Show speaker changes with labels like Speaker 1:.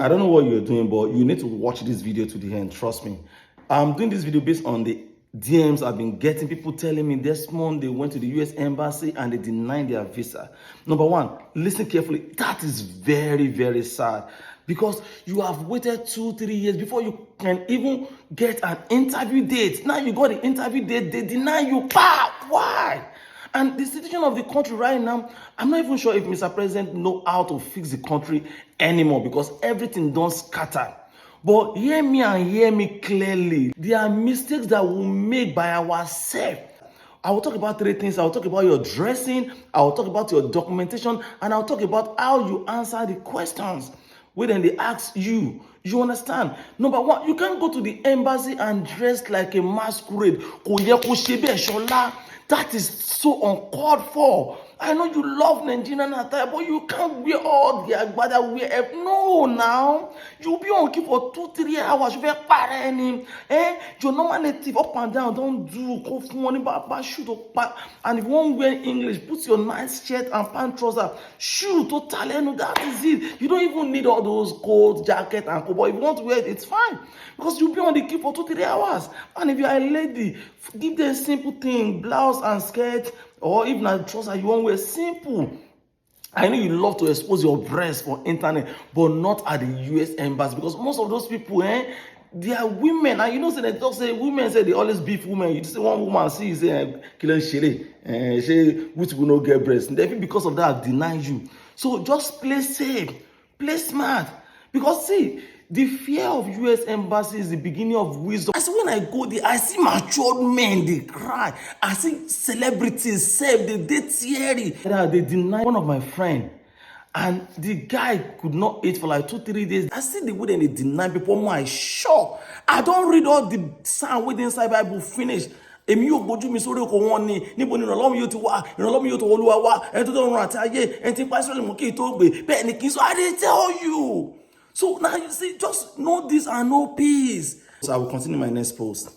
Speaker 1: I don't know what you're doing, but you need to watch this video to the end. Trust me. I'm doing this video based on the DMs I've been getting. People telling me this month they went to the US Embassy and they denied their visa. Number one, listen carefully. That is very, very sad because you have waited 2-3 years before you can even get an interview date. Now you got the interview date, they deny you. Why? And the situation of the country right now, I'm not even sure if Mr. President know how to fix the country anymore because everything don't scatter. But hear me and hear me clearly. There are mistakes that we make by ourselves. I will talk about 3 things. I will talk about your dressing, I will talk about your documentation, and I will talk about how you answer the questions when they ask you. You understand? Number one, you can't go to the embassy and dress like a masquerade. That is so uncalled for. I know you love Nigerian attire, but you can't wear all the agbada wear. No, now. You'll be on keep for 2-3 hours. You will party. Your normal native up and down. Don't do go for money, but shoot up. And if you won't wear English, put your nice shirt and pant trouser. Shoot totally. No, that is it. You don't even need all those coats, jacket, and coat. But if you want to wear it, it's fine. Because you'll be on the keep for 2-3 hours. And if you are a lady, give them a simple thing, blouse and skirt, or if not trouser you won't wear, simple. I know you love to expose your breast for internet, but not at the US Embassy because most of those people, they are women. And you know, they talk say women say they always beef women. You just say one woman see say killing shele, say which will not get breast. They because of that deny you. So just play safe, play smart. Because see, the fear of US Embassy is the beginning of wisdom. I see when I go there, I see matured men, they cry. I see celebrities say they teary. They deny one of my friends. And the guy could not eat for like 2-3 days. I see the way they deny people. My shock. I don't read all the sound within inside Bible finish. Èmi yóò gbójú mi sórí oko wọn ni níbo ni ìrànlọ́wọ́ mi yóò ti wá ìrànlọ́wọ́ mi yóò tó Olúwa wá ẹni tó dọ̀run àti ayé ẹni tí ń pa Ísírẹ́lì mú kí n tó gbé bẹ́ẹ̀ ni kì í sọ I dey tell you. So now you see, just know this and know peace. So I will continue my next post.